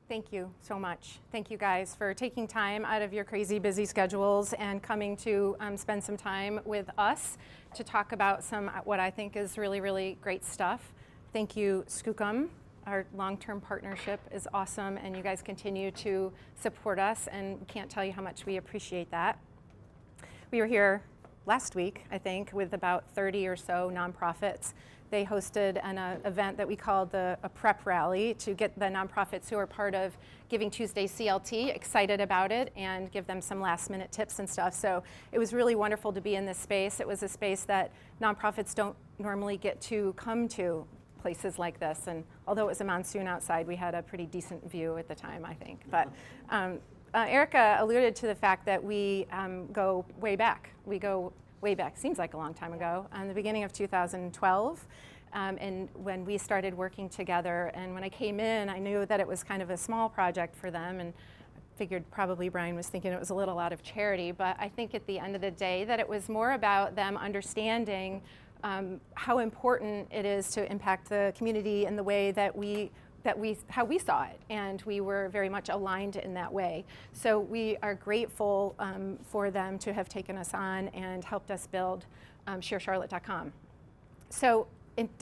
Thank you so much. Thank you guys for taking time out of your crazy busy schedules and coming to spend some time with us to talk about some what I think is really, really great stuff. Thank you, Skookum. Our long-term partnership is awesome, and you guys continue to support us, and can't tell you how much we appreciate that. We were here last week, I think, with about 30 or so nonprofits. They hosted an event that we called a prep rally to get the nonprofits who are part of Giving Tuesday CLT excited about it and give them some last minute tips and stuff. So it was really wonderful to be in this space. It was a space that nonprofits don't normally get to come to, places like this. And although it was a monsoon outside, we had a pretty decent view at the time, I think. But Erica alluded to the fact that we go way back. We go way back, seems like a long time ago, in the beginning of 2012, and when we started working together. And when I came in, I knew that it was kind of a small project for them, and figured probably Brian was thinking it was a little out of charity, but I think at the end of the day that it was more about them understanding how important it is to impact the community in the way how we saw it, and we were very much aligned in that way. So we are grateful for them to have taken us on and helped us build ShareCharlotte.com. So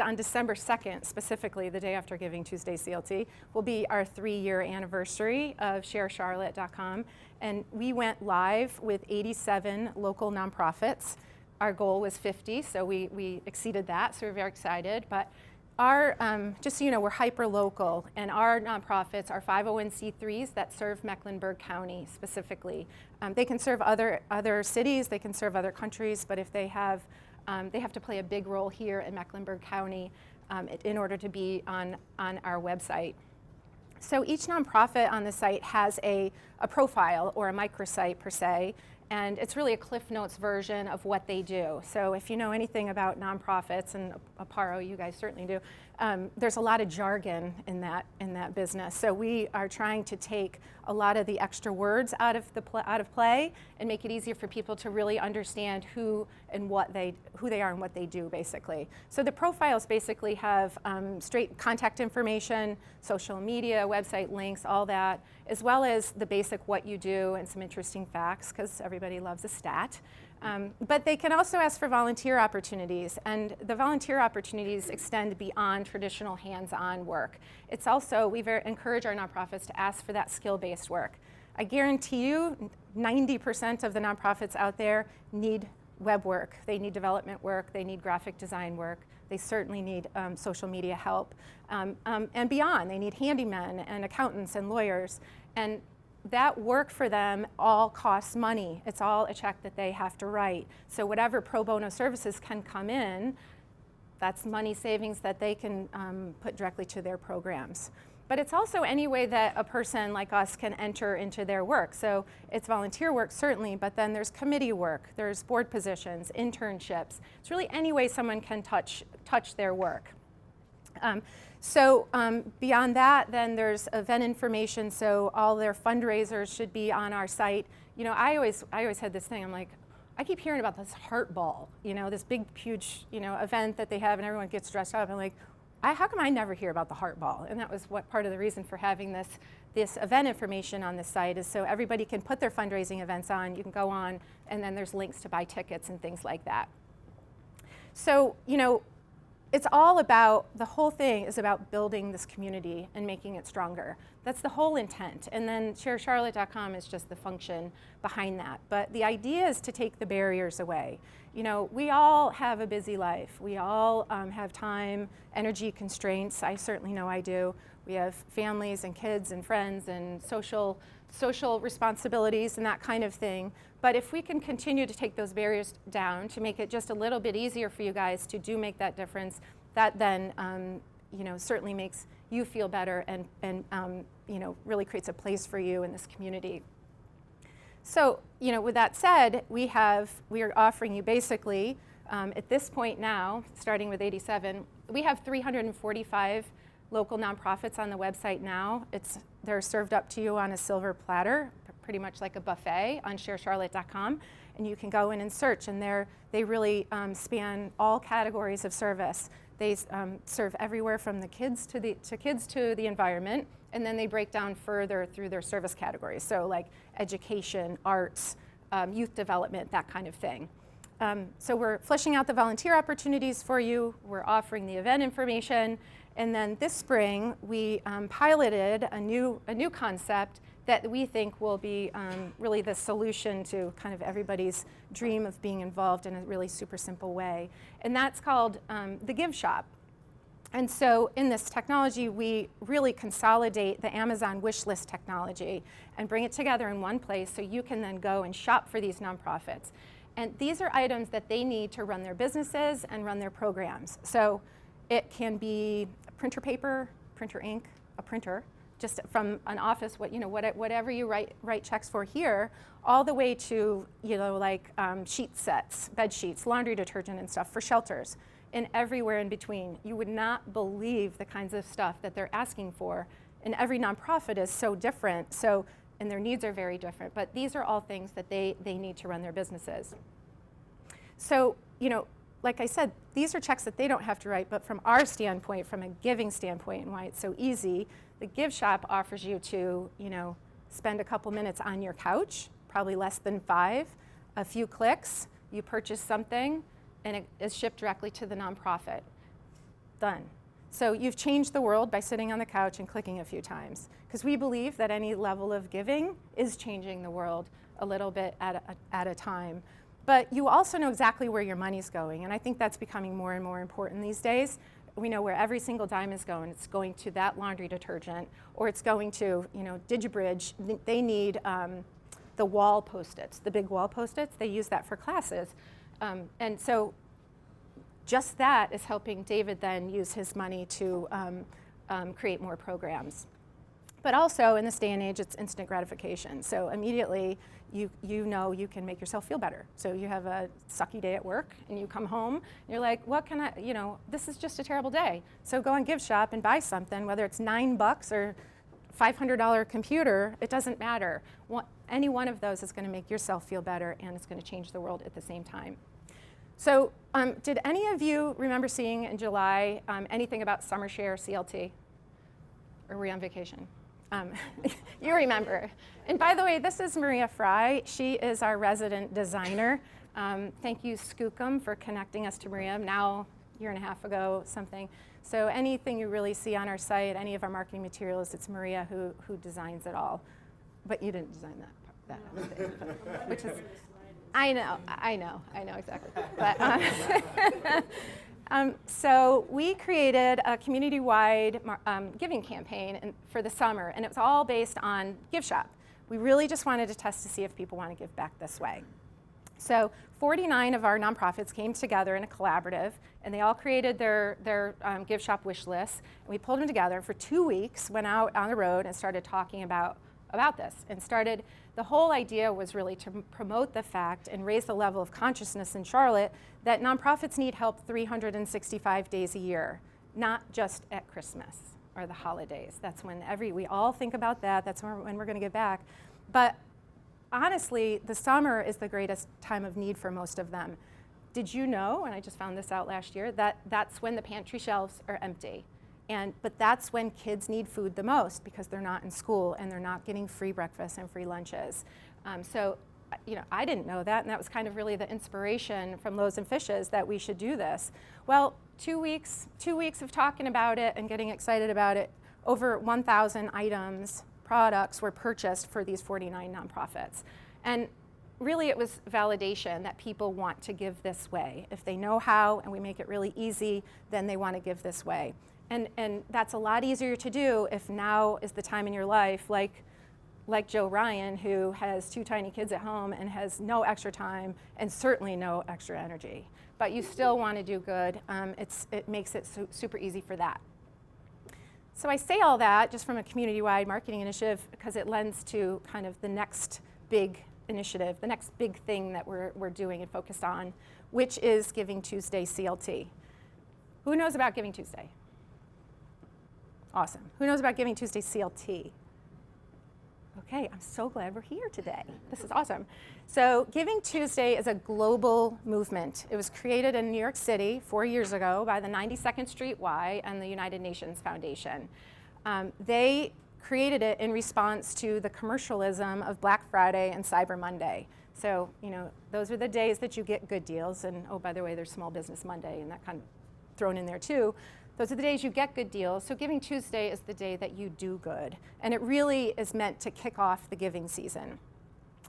on December 2nd, specifically the day after Giving Tuesday CLT, will be our 3-year anniversary of ShareCharlotte.com, and we went live with 87 local nonprofits. Our goal was 50, so we exceeded that, so we're very excited. But our, just so you know, we're hyper-local, and our nonprofits are 501c3s that serve Mecklenburg County specifically. They can serve other cities, they can serve other countries, but if they have to play a big role here in Mecklenburg County in order to be on our website. So each nonprofit on the site has a profile or a microsite per se, and it's really a Cliff Notes version of what they do. So if you know anything about nonprofits, and Aparo, you guys certainly do, there's a lot of jargon in that business. So we are trying to take a lot of the extra words out of play and make it easier for people to really understand who they are and what they do, basically. So the profiles basically have straight contact information, social media, website links, all that, as well as the basic what you do and some interesting facts, because everybody loves a stat. But they can also ask for volunteer opportunities, and the volunteer opportunities extend beyond traditional hands-on work. It's also, we encourage our nonprofits to ask for that skill-based work. I guarantee you 90% of the nonprofits out there need web work, they need development work, they need graphic design work, they certainly need social media help, and beyond. They need handymen and accountants and lawyers, and that work for them all costs money. It's all a check that they have to write. So whatever pro bono services can come in, that's money savings that they can put directly to their programs. But it's also any way that a person like us can enter into their work. So it's volunteer work, certainly, but then there's committee work, there's board positions, internships. It's really any way someone can touch their work. Beyond that, then there's event information, so all their fundraisers should be on our site. You know, I always had this thing, I'm like, I keep hearing about this heart ball, you know, this big, huge, you know, event that they have and everyone gets dressed up. I'm like, how come I never hear about the heart ball? And that was what part of the reason for having this event information on the site is so everybody can put their fundraising events on, you can go on, and then there's links to buy tickets and things like that. So, you know, it's all about, the whole thing is about building this community and making it stronger. That's the whole intent. And then ShareCharlotte.com is just the function behind that. But the idea is to take the barriers away. You know, we all have a busy life. We all have time, energy constraints. I certainly know I do. We have families and kids and friends and social responsibilities and that kind of thing. But if we can continue to take those barriers down to make it just a little bit easier for you guys to make that difference, that then you know, certainly makes you feel better and you know, really creates a place for you in this community. So, you know, with that said, we are offering you basically at this point now, starting with 87, we have 345 local nonprofits on the website now. They're served up to you on a silver platter, pretty much like a buffet on ShareCharlotte.com, and you can go in and search, and they really span all categories of service. They serve everywhere from the kids to the environment, and then they break down further through their service categories. So like education, arts, youth development, that kind of thing. So we're fleshing out the volunteer opportunities for you. We're offering the event information. And then this spring, we piloted a new concept that we think will be really the solution to kind of everybody's dream of being involved in a really super simple way. And that's called the Give Shop. And so in this technology, we really consolidate the Amazon wish list technology and bring it together in one place so you can then go and shop for these nonprofits. And these are items that they need to run their businesses and run their programs. So it can be printer paper, printer ink, a printer, just from an office, whatever you write checks for here, all the way to like sheet sets, bed sheets, laundry detergent and stuff for shelters, and everywhere in between. You would not believe the kinds of stuff that they're asking for. And every nonprofit is so different, and their needs are very different. But these are all things that they need to run their businesses. So, like I said, these are checks that they don't have to write, but from our standpoint, from a giving standpoint, and why it's so easy, the Give Shop offers you to, spend a couple minutes on your couch, probably less than 5, a few clicks, you purchase something, and it is shipped directly to the nonprofit. Done. So you've changed the world by sitting on the couch and clicking a few times, because we believe that any level of giving is changing the world a little bit at a time. But you also know exactly where your money's going, and I think that's becoming more and more important these days. We know where every single dime is going. It's going to that laundry detergent, or it's going to, DigiBridge. They need the wall Post-its, the big wall Post-its. They use that for classes. And so just that is helping David then use his money to create more programs. But also, in this day and age, it's instant gratification. So immediately, you can make yourself feel better. So you have a sucky day at work, and you come home, and you're like, what can I, this is just a terrible day. So go on Give Shop and buy something, whether it's $9 or $500 computer, it doesn't matter. Any one of those is going to make yourself feel better, and it's going to change the world at the same time. So did any of you remember seeing in July anything about Summer Share CLT? Or were you on vacation? You remember. And by the way, this is Maria Fry. She is our resident designer. Thank you, Skookum, for connecting us to Maria now a year and a half ago, something. So anything you really see on our site, any of our marketing materials, it's Maria who designs it all. But you didn't design that which is, I know exactly. But so we created a community-wide giving campaign for the summer, and it was all based on Give Shop. We really just wanted to test to see if people want to give back this way. So 49 of our nonprofits came together in a collaborative, and they all created their Give Shop wish lists. And we pulled them together for 2 weeks, went out on the road and started talking about this, and the whole idea was really to promote the fact and raise the level of consciousness in Charlotte that nonprofits need help 365 days a year, not just at Christmas or the holidays. That's when we all think about that. That's when we're going to give back. But honestly, the summer is the greatest time of need for most of them. Did you know, and I just found this out last year, that that's when the pantry shelves are empty? But that's when kids need food the most, because they're not in school and they're not getting free breakfast and free lunches. So I didn't know that, and that was kind of really the inspiration from Loaves and Fishes that we should do this. Well, 2 weeks of talking about it and getting excited about it, over 1,000 items, products were purchased for these 49 nonprofits. And really it was validation that people want to give this way. If they know how and we make it really easy, then they want to give this way. And that's a lot easier to do if now is the time in your life, like Joe Ryan, who has 2 tiny kids at home and has no extra time and certainly no extra energy. But you still want to do good. It makes it super easy for that. So I say all that just from a community-wide marketing initiative because it lends to kind of the next big initiative, the next big thing that we're doing and focused on, which is Giving Tuesday CLT. Who knows about Giving Tuesday? Awesome. Who knows about Giving Tuesday CLT? Okay, I'm so glad we're here today. This is awesome. So Giving Tuesday is a global movement. It was created in New York City 4 years ago by the 92nd Street Y and the United Nations Foundation. They created it in response to the commercialism of Black Friday and Cyber Monday. So, those are the days that you get good deals. And oh, by the way, there's Small Business Monday and that kind of thrown in there too. Those are the days you get good deals. So Giving Tuesday is the day that you do good. And it really is meant to kick off the giving season.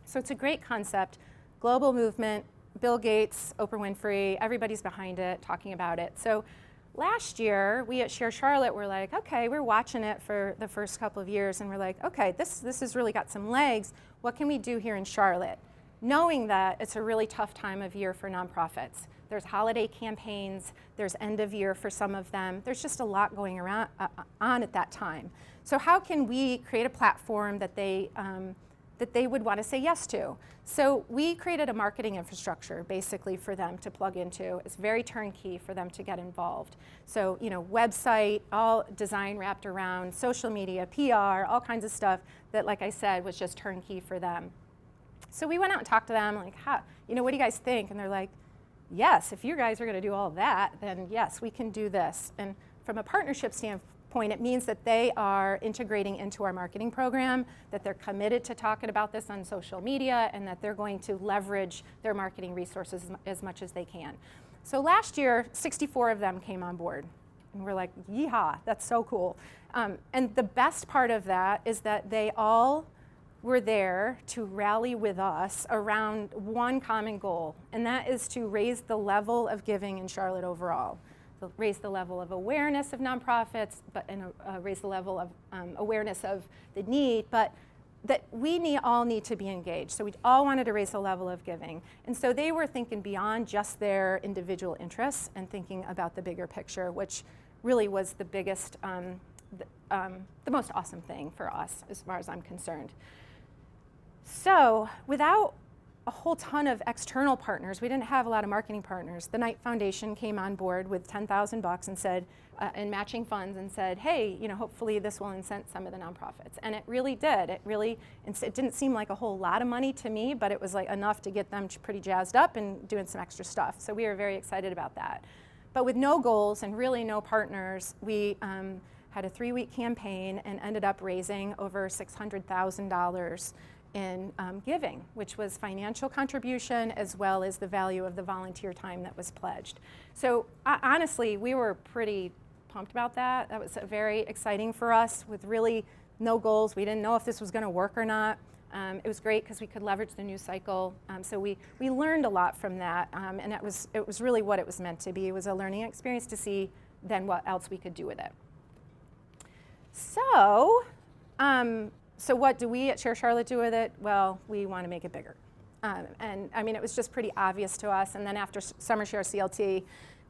So it's a great concept, global movement, Bill Gates, Oprah Winfrey, everybody's behind it, talking about it. So last year, we at Share Charlotte were like, okay, we're watching it for the first couple of years, and we're like, okay, this has really got some legs. What can we do here in Charlotte? Knowing that it's a really tough time of year for nonprofits. There's holiday campaigns, there's end of year for some of them. There's just a lot going around on at that time. So how can we create a platform that they would want to say yes to? So we created a marketing infrastructure basically for them to plug into. It's very turnkey for them to get involved. So, website, all design wrapped around, social media, PR, all kinds of stuff that, like I said, was just turnkey for them. So we went out and talked to them, like, what do you guys think? And they're like, yes, if you guys are going to do all of that, then yes, we can do this. And from a partnership standpoint, it means that they are integrating into our marketing program, that they're committed to talking about this on social media, and that they're going to leverage their marketing resources as much as they can. So last year, 64 of them came on board. And we're like, yeehaw, that's so cool. And the best part of that is that they all were there to rally with us around one common goal, and that is to raise the level of giving in Charlotte overall. So raise the level of awareness of nonprofits, and raise the level of awareness of the need, but that we all need to be engaged. So we all wanted to raise the level of giving. And so they were thinking beyond just their individual interests and thinking about the bigger picture, which really was the biggest, the most awesome thing for us as far as I'm concerned. So without a whole ton of external partners, we didn't have a lot of marketing partners. The Knight Foundation came on board with $10,000 and said, in matching funds, and said, hey, hopefully this will incent some of the nonprofits. And it really did. It didn't seem like a whole lot of money to me, but it was like enough to get them pretty jazzed up and doing some extra stuff. So we were very excited about that. But with no goals and really no partners, we had a 3-week campaign and ended up raising over $600,000 in giving, which was financial contribution as well as the value of the volunteer time that was pledged. So honestly, we were pretty pumped about that. That was very exciting for us with really no goals. We didn't know if this was going to work or not. It was great because we could leverage the news cycle. So we learned a lot from that, and it was really what it was meant to be. It was a learning experience to see then what else we could do with it. So what do we at Share Charlotte do with it? Well, we want to make it bigger. And I mean, it was just pretty obvious to us. And then after Summer Share CLT,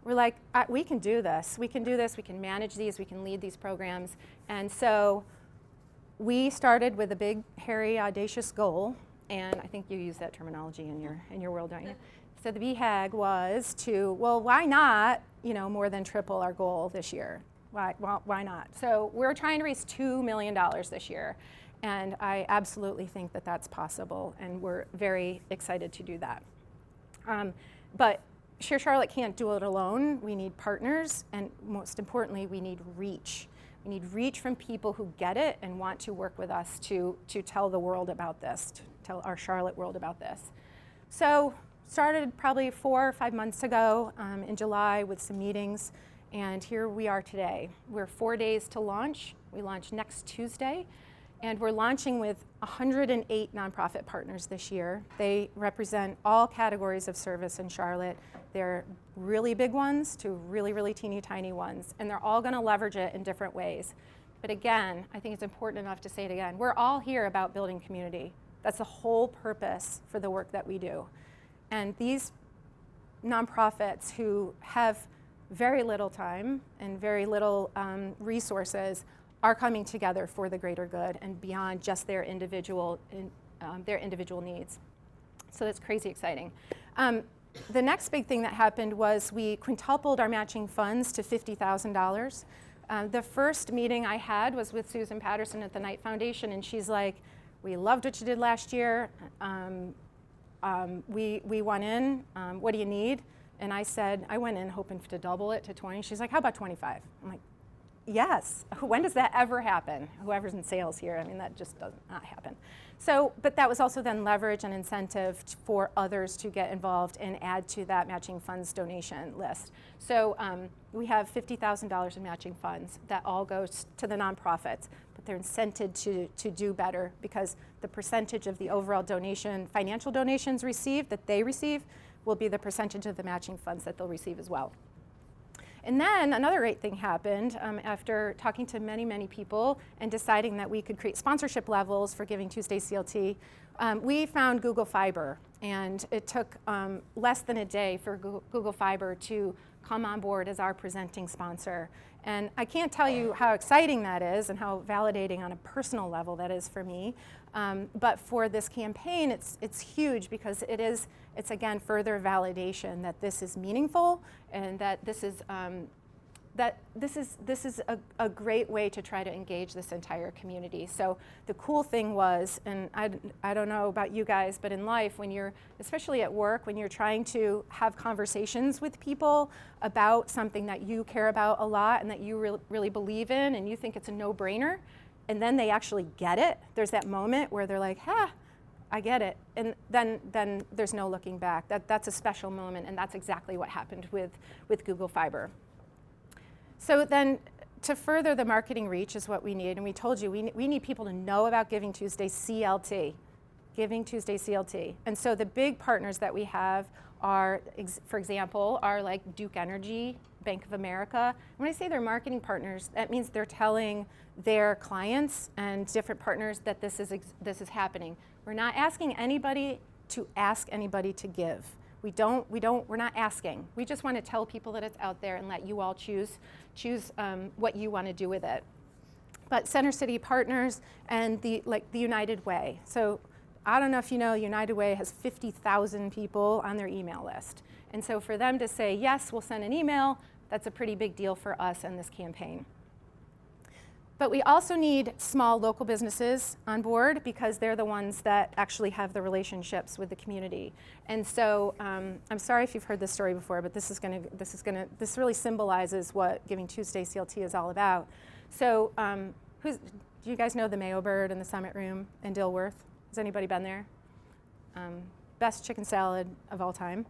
we're like, we can do this. We can do this. We can manage these. We can lead these programs. And so we started with a big, hairy, audacious goal. And I think you use that terminology in your world, don't you? So the BHAG was to, why not, more than triple our goal this year? Why not? So we're trying to raise $2 million this year. And I absolutely think that that's possible, and we're very excited to do that. But Share Charlotte can't do it alone. We need partners, and most importantly, we need reach. We need reach from people who get it and want to work with us to tell the world about this, to tell our Charlotte world about this. So started probably 4 or 5 months ago in July with some meetings, and here we are today. We're 4 days to launch. We launch next Tuesday. And we're launching with 108 nonprofit partners this year. They represent all categories of service in Charlotte. They're really big ones to really, really teeny tiny ones. And they're all going to leverage it in different ways. But again, I think it's important enough to say it again. We're all here about building community. That's the whole purpose for the work that we do. And these nonprofits who have very little time and very little resources are coming together for the greater good and beyond just their individual needs. So that's crazy exciting. The next big thing that happened was we quintupled our matching funds to $50,000. The first meeting I had was with Susan Patterson at the Knight Foundation, and she's like, We loved what you did last year. We went in. What do you need? And I said, I went in hoping to double it to 20. She's like, how about 25? I'm like, yes. When does that ever happen? Whoever's in sales here, I mean, that just does not happen. So, but that was also then leverage and incentive for others to get involved and add to that matching funds donation list. So we have $50,000 in matching funds that all goes to the nonprofits, but they're incented to do better because the percentage of the overall donation, financial donations received, that they receive, will be the percentage of the matching funds that they'll receive as well. And then another great thing happened after talking to many, many people and deciding that we could create sponsorship levels for Giving Tuesday CLT. We found Google Fiber, and it took less than a day for Google Fiber to come on board as our presenting sponsor. And I can't tell you how exciting that is and how validating on a personal level that is for me. But for this campaign, it's huge because it's again further validation that this is meaningful and that this is a great way to try to engage this entire community. So the cool thing was, and I don't know about you guys, but in life, when you're, especially at work, when you're trying to have conversations with people about something that you care about a lot and that you really believe in and you think it's a no-brainer, and then they actually get it, there's that moment where they're like, I get it. And then there's no looking back. That's a special moment, and that's exactly what happened with Google Fiber. So then to further the marketing reach is what we need, and we told you we need people to know about Giving Tuesday CLT, Giving Tuesday CLT. And so the big partners that we have are, for example, are like Duke Energy, Bank of America. When I say they're marketing partners, that means they're telling their clients and different partners that this is happening. We're not asking anybody to ask anybody to give. We're not asking. We just want to tell people that it's out there and let you all choose what you want to do with it. But Center City Partners and the United Way. So I don't know if you know, United Way has 50,000 people on their email list. And so for them to say, yes, we'll send an email, that's a pretty big deal for us and this campaign. But we also need small local businesses on board because they're the ones that actually have the relationships with the community. And so I'm sorry if you've heard this story before, but this really symbolizes what Giving Tuesday CLT is all about. So do you guys know the Mayo Bird in the Summit Room in Dilworth? Has anybody been there? Best chicken salad of all time.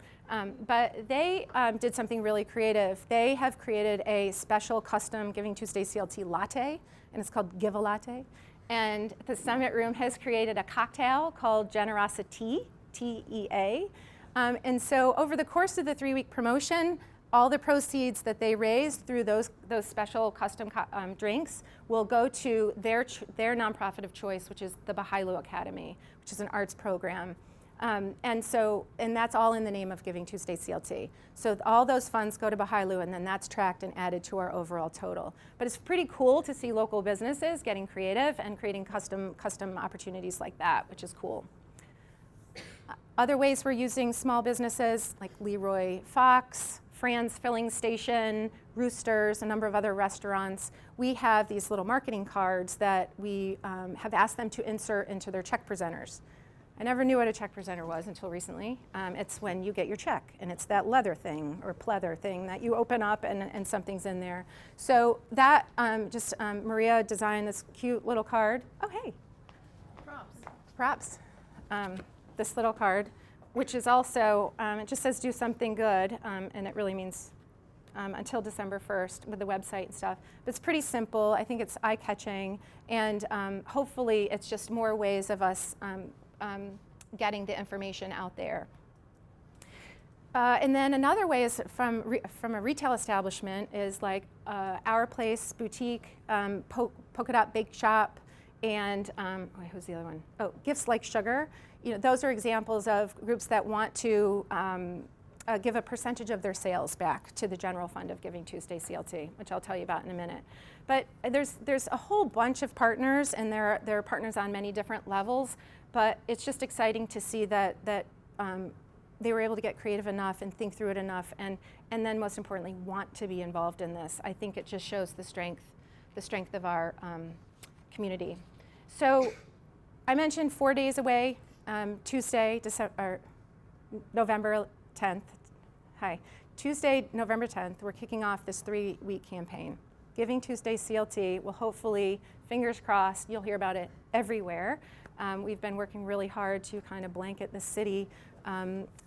But they did something really creative. They have created a special custom Giving Tuesday CLT latte, and it's called Give a Latte. And the Summit Room has created a cocktail called Generosity, T-E-A. And so over the course of the 3-week promotion, all the proceeds that they raised through those special custom drinks will go to their nonprofit of choice, which is the Bahailu Academy, which is an arts program. And that's all in the name of Giving Tuesday CLT. So all those funds go to Bahailu, and then that's tracked and added to our overall total. But it's pretty cool to see local businesses getting creative and creating custom opportunities like that, which is cool. Other ways we're using small businesses like Leroy Fox, Fran's Filling Station, Roosters, a number of other restaurants. We have these little marketing cards that we have asked them to insert into their check presenters. I never knew what a check presenter was until recently. It's when you get your check, and it's that leather thing or pleather thing that you open up and something's in there. So that Maria designed this cute little card. Oh, hey. Props. This little card, which is also, it just says do something good, and it really means until December 1st with the website and stuff. But it's pretty simple. I think it's eye-catching, and hopefully it's just more ways of us getting the information out there. And then another way is from a retail establishment is like Our Place Boutique, Polka Dot Bake Shop, and who's the other one? Oh, Gifts Like Sugar. You know, those are examples of groups that want to give a percentage of their sales back to the general fund of Giving Tuesday CLT, which I'll tell you about in a minute. But there's a whole bunch of partners, and there are partners on many different levels. But it's just exciting to see that they were able to get creative enough and think through it enough, and then most importantly, want to be involved in this. I think it just shows the strength of our community. So I mentioned 4 days away, Tuesday, November 10th. Hi. Tuesday, November 10th, we're kicking off this 3-week campaign. Giving Tuesday CLT will hopefully, fingers crossed, you'll hear about it everywhere. We've been working really hard to kind of blanket the city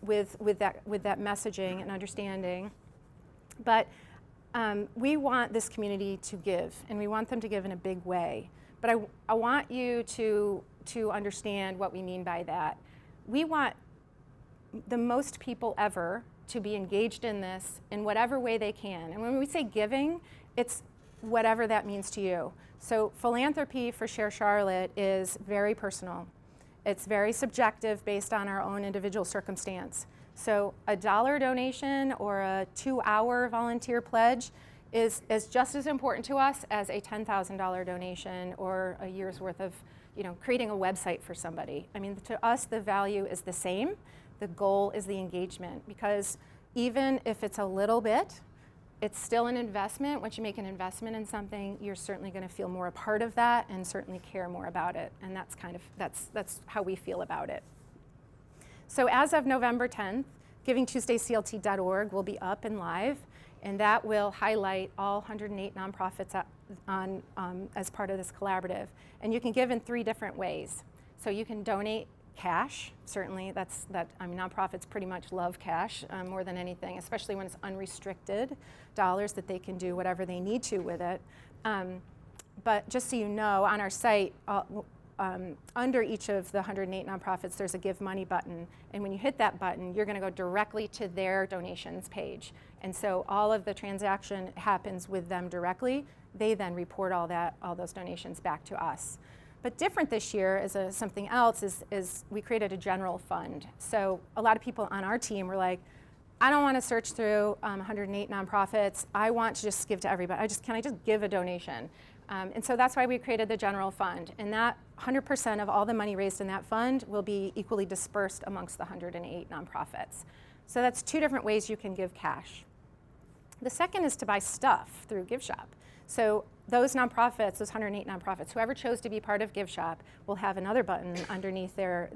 with that messaging and understanding. But we want this community to give, and we want them to give in a big way. But I want you to understand what we mean by that. We want the most people ever to be engaged in this in whatever way they can. And when we say giving, it's whatever that means to you. So philanthropy for Share Charlotte is very personal. It's very subjective based on our own individual circumstance. So a $1 donation or a 2-hour volunteer pledge is just as important to us as a $10,000 donation or a year's worth of, creating a website for somebody. I mean, to us, the value is the same. The goal is the engagement, because even if it's a little bit, it's still an investment. Once you make an investment in something, you're certainly going to feel more a part of that and certainly care more about it. And that's how we feel about it. So as of November 10th, GivingTuesdayCLT.org will be up and live, and that will highlight all 108 nonprofits as part of this collaborative. And you can give in 3 different ways. So you can donate cash, certainly. Nonprofits pretty much love cash more than anything, especially when it's unrestricted dollars that they can do whatever they need to with it. But just so you know, on our site, under each of the 108 nonprofits, there's a Give Money button. And when you hit that button, you're going to go directly to their donations page. And so all of the transaction happens with them directly. They then report all those donations back to us. But different this year is something else is we created a general fund. So a lot of people on our team were like, I don't want to search through 108 nonprofits. I want to just give to everybody. Can I just give a donation? And so that's why we created the general fund. And that 100% of all the money raised in that fund will be equally dispersed amongst the 108 nonprofits. So that's 2 different ways you can give cash. The second is to buy stuff through GiveShop. So those nonprofits, those 108 nonprofits, whoever chose to be part of GiveShop will have another button underneath their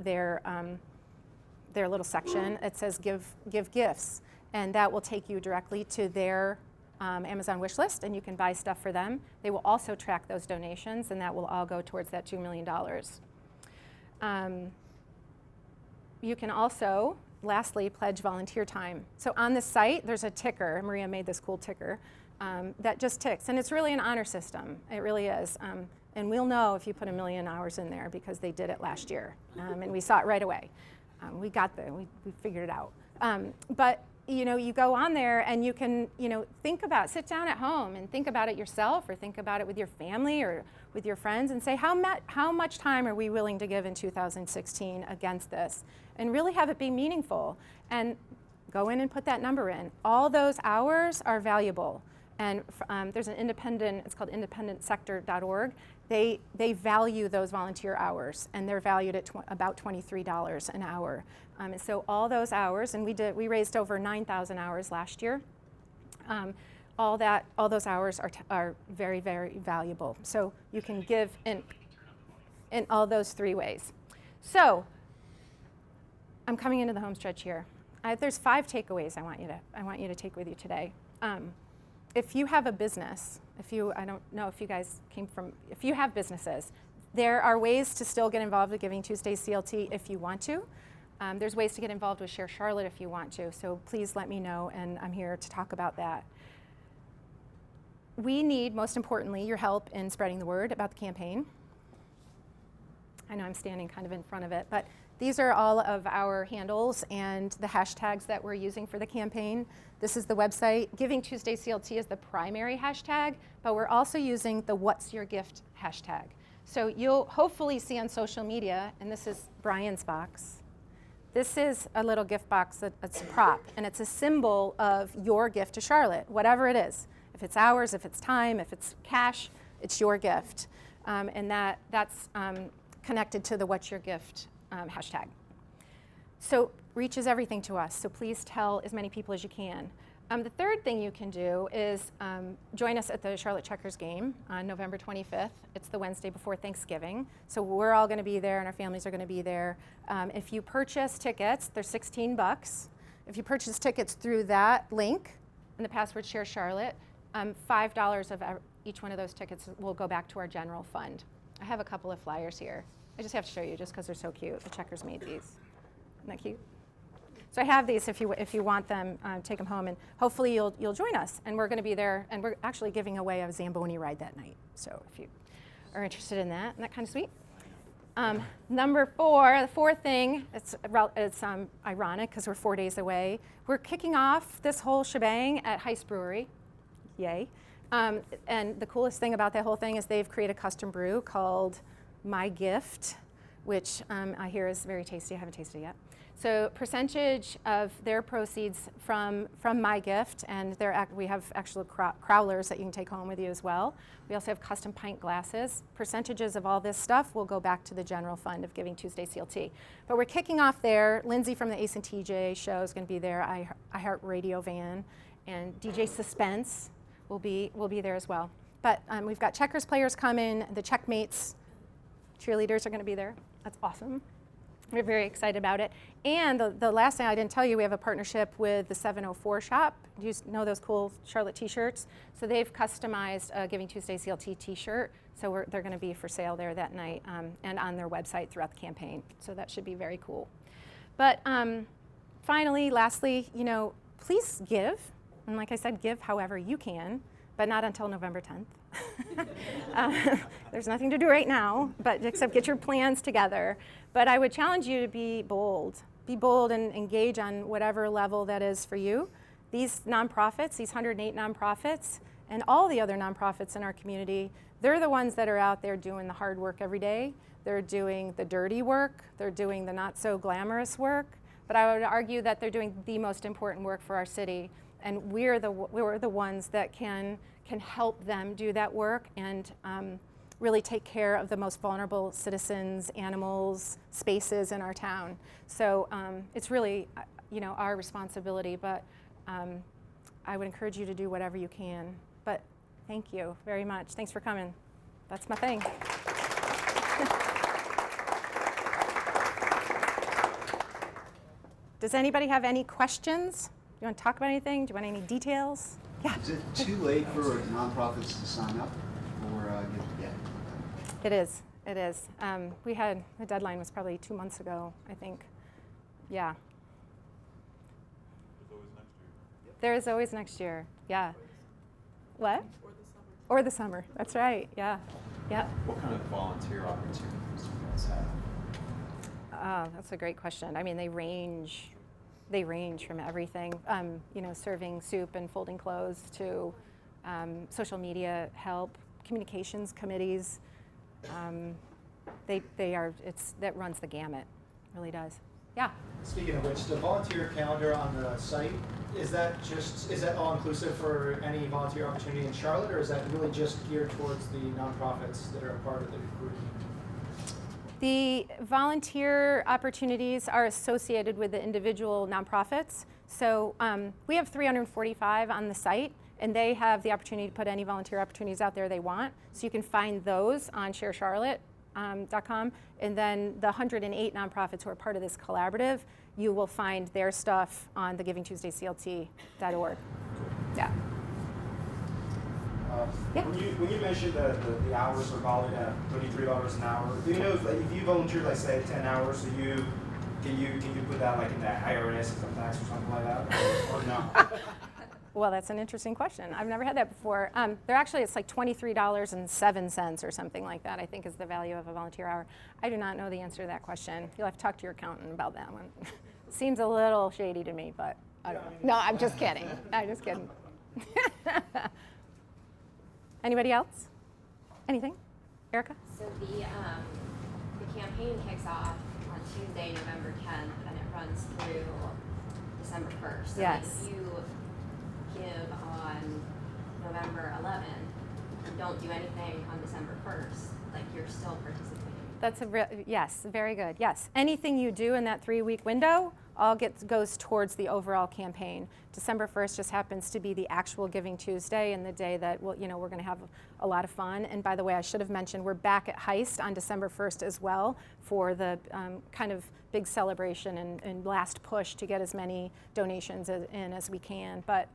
little section. It says give gifts, and that will take you directly to their Amazon wish list, and you can buy stuff for them. They will also track those donations, and that will all go towards that $2 million. You can also, lastly, pledge volunteer time. So on the site, there's a ticker. Maria made this cool ticker that just ticks, and it's really an honor system. It really is. And we'll know if you put 1 million hours in there, because they did it last year, and we saw it right away. We figured it out. But you go on there and you can, sit down at home and think about it yourself, or think about it with your family or with your friends, and say, how much time are we willing to give in 2016 against this? And really have it be meaningful. And go in and put that number in. All those hours are valuable. And there's an it's called independentsector.org. They value those volunteer hours, and they're valued at about $23 an hour. And so all those hours, and we raised over 9,000 hours last year. All those hours are very, very valuable. So you can give in all those 3 ways. So I'm coming into the home stretch here. There's 5 takeaways I want you to take with you today. If you have a business, I don't know if you guys if you have businesses, there are ways to still get involved with Giving Tuesday CLT if you want to. There's ways to get involved with Share Charlotte if you want to, so please let me know, and I'm here to talk about that. We need, most importantly, your help in spreading the word about the campaign. I know I'm standing kind of in front of it, but these are all of our handles and the hashtags that we're using for the campaign. This is the website. Giving Tuesday CLT is the primary hashtag, but we're also using the What's Your Gift hashtag. So you'll hopefully see on social media, and this is Brian's box. This is a little gift box that's a prop, and it's a symbol of your gift to Charlotte, whatever it is. If it's hours, if it's time, if it's cash, it's your gift. And that's connected to the What's Your Gift hashtag. So reach is everything to us, so please tell as many people as you can. The third thing you can do is join us at the Charlotte Checkers game on November 25th. It's the Wednesday before Thanksgiving. So we're all going to be there and our families are going to be there. If you purchase tickets, they're $16. If you purchase tickets through that link and the password Share Charlotte, $5 of each one of those tickets will go back to our general fund. I have a couple of flyers here. I just have to show you just because they're so cute. The Checkers made these. Isn't that cute? So I have these if you want them, take them home, and hopefully you'll join us. And we're going to be there, and we're actually giving away a Zamboni ride that night. So if you are interested in that, isn't that kind of sweet? Number 4, the fourth thing, it's ironic because we're 4 days away. We're kicking off this whole shebang at Heist Brewery. Yay. And the coolest thing about that whole thing is they've created a custom brew called My Gift, which I hear is very tasty. I haven't tasted it yet. So percentage of their proceeds from My Gift, and we have actual crowlers that you can take home with you as well. We also have custom pint glasses. Percentages of all this stuff will go back to the general fund of Giving Tuesday CLT. But we're kicking off there. Lindsay from the Ace and TJ show is going to be there. iHeart Radio van, and DJ Suspense will be there as well. But we've got Checkers players coming. The Checkmates cheerleaders are going to be there. That's awesome. We're very excited about it. And the last thing I didn't tell you, we have a partnership with the 704 shop. Do you know those cool Charlotte t-shirts? So they've customized a Giving Tuesday CLT t-shirt. So they're going to be for sale there that night and on their website throughout the campaign. So that should be very cool. But finally, lastly, please give. And like I said, give however you can, but not until November 10th. There's nothing to do right now, but except get your plans together. But I would challenge you to be bold. Be bold and engage on whatever level that is for you. These nonprofits, these 108 nonprofits, and all the other nonprofits in our community, they're the ones that are out there doing the hard work every day. They're doing the dirty work. They're doing the not so glamorous work. But I would argue that they're doing the most important work for our city. And we're the ones that can help them do that work and really take care of the most vulnerable citizens, animals, spaces in our town. So it's really, our responsibility. But I would encourage you to do whatever you can. But thank you very much. Thanks for coming. That's my thing. Does anybody have any questions? Do you want to talk about anything? Do you want any details? Yeah. Is it too late for nonprofits to sign up or get? It is. It is. We had the deadline was probably 2 months ago, I think. Yeah. There is always next year. Yeah. What? Or the summer. That's right. Yeah. Yeah. What kind of volunteer opportunities do you guys have? That's a great question. I mean, they range from everything, serving soup and folding clothes to social media help, communications committees. That runs the gamut, really does. Yeah. Speaking of which, the volunteer calendar on the site, is that all inclusive for any volunteer opportunity in Charlotte, or is that really just geared towards the nonprofits that are a part of the group? The volunteer opportunities are associated with the individual nonprofits. So we have 345 on the site, and they have the opportunity to put any volunteer opportunities out there they want. So you can find those on ShareCharlotte.com. And then the 108 nonprofits who are part of this collaborative, you will find their stuff on the GivingTuesdayCLT.org. Yeah. Yeah. When you mentioned that the hours are valued at $33 an hour, do you know if you volunteer, like say 10 hours, so can you put that like in the IRS income tax or something like that, or no? Well, that's an interesting question. I've never had that before. It's like $23.07 or something like that, I think is the value of a volunteer hour. I do not know the answer to that question. You'll have to talk to your accountant about that one. Seems a little shady to me, but I don't know. No, I'm just kidding. I'm just kidding. Anybody else? Anything? Erica? So the campaign kicks off on Tuesday, November 10th, and it runs through December 1st. So yes. if you give on November 11th and don't do anything on December 1st, like you're still participating. That's yes, very good. Yes, anything you do in that 3-week window goes towards the overall campaign. December 1st just happens to be the actual Giving Tuesday and the day that we're going to have a lot of fun. And by the way, I should have mentioned we're back at Heist on December 1st as well for the kind of big celebration and last push to get as many donations in as we can. But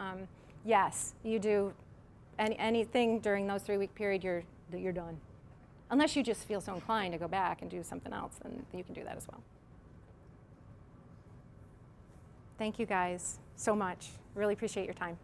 yes, you do anything during those 3-week period, you're done. Unless you just feel so inclined to go back and do something else, then you can do that as well. Thank you guys so much. Really appreciate your time.